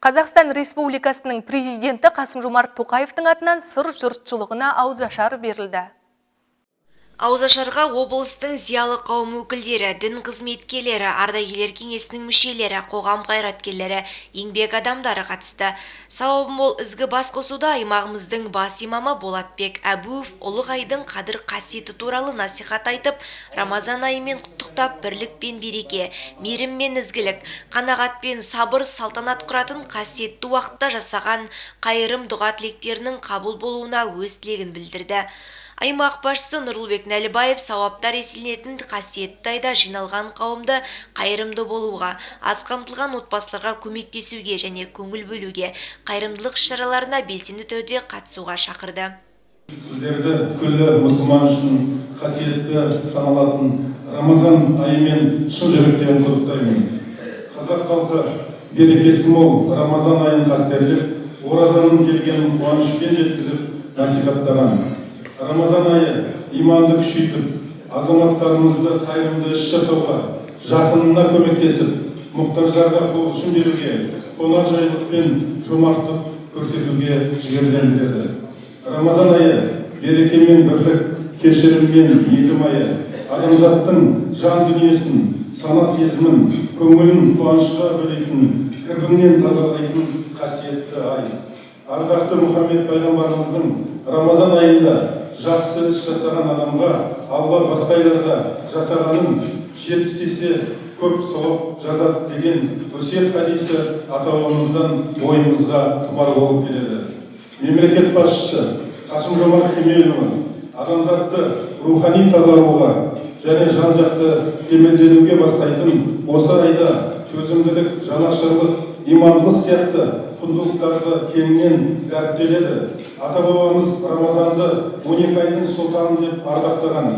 Қазақстан Республикасының президенті Қасым-Жомарт Тоқаевтың атынан сыр жұртшылығына ауызашар берілді. Ауызашарға облыстың зиялы қауым өкілдері, дін қызметкерлері, ардагерлер кеңесінің мүшелері, қоғам қайраткерлері, еңбек адамдары қатысты. Сауабы мол ізгі бас қосуда аймағымыздың бас имамы Болатбек Әбуов ұлық айдың қадір қасиеті туралы насихат айтып, Рамазан айымен құттықтап, бірлік пен береке, мейірім мен ізгілік, қанағат пен сабыр салтанат құратын қасиетті уақытта жасаған қайырым дұға тілектерінің қабыл болуына өз тілегін білдірді. Аймақ басшысы Нұрлыбек Нәлібаев сауаптар еселенетін қасиетті айда жиналған қауымды қайырымды болуға, аз қамтылған отбасыларға көмектесуге және көңіл бөлуге, қайырымдылық шараларына белсенді түрде қатысуға шақырды. Сіздерді күллі мұсылман үшін қасиетті саналатын Рамазан айымен шын жүректен құттықтаймын. Қазақ халқы берекесі мол Рамазан айын қастерлеп, оразаның келгенін қуанышпен жеткізіп насихаттаған. Рамазан айы иманды күшейтіп, азаматтарымызды қайырымды іс жасауға, жақынына көмектесіп, мұқтаждарға қол ұшын беруге, қонақжайлық пен жомарттық көрсетуге жігерлендіреді. Рамазан айы береке мен бірлік, кешірім мен мейірім айы, адамзаттың жан дүниесін, сана сезімін, көңілін қуанышқа бөлейтін, кірбіңнен тазалайтын қасиетті ай. Ардақты Мұхаммед пайғамбарымыздың Рамазан айында жақсы іс жасаған адамға Алла басқа айларда жасағанын 70 есе көп сауап жазады деген өсиет хадисі атауымыздан ойымызға тұмар болып келеді. Мемлекет басшысы Қасым-Жомарт Кемелұлы адамзатты рухани тазалауға және жан-жақты кемелденуге бастайтын осы айда төзімділік, жанашырлық, имандылық сияқты құндылықтарды кеңінен дәріптеледі. Ата-бабамыз Рамазанды 12 айдың сұлтаны деп ардақтаған.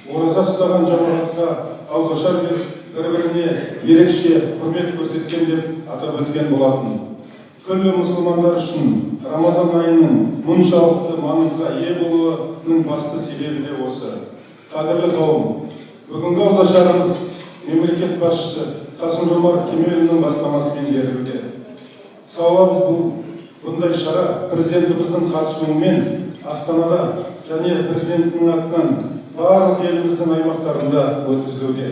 Ораза ұстаған жамағатқа ауызашар беріп, бір-біріне ерекше құрмет көрсеткен деп атап өткен болатын. Күллі мұсылмандар үшін Рамазан айының мұншалықты маңызға ие болуының басты себебі де осы. Қадірлі қауым, бүгінгі ауызашарымыз мемлекет басшысы Қасым-Жомарт Кемелұлының бастамасымен берілуде. Сауабы бұндай шара президентіміздің қатысуымен Астанада және президентінің атынан барлық еліміздің аймақтарында өткізілуде.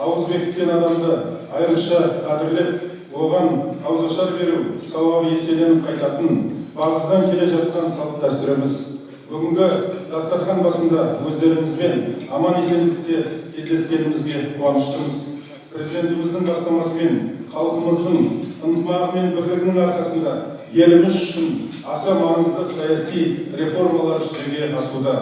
Ауыз бекіткен адамды айрықша қадірлеп, оған ауызашар беру сауабы еселеніп қайтатын парыздан келе жатқан салт дәстүріміз. Бүгінгі дастархан басында өздеріңізбен аман-есендікте кездескенімізге қуаныштымыз. Президентіміздің бастамасымен халқымыздың ынтымағы мен бірлігінің арқасында еліміз үшін аса маңызды саяси реформалар жүзеге асуда.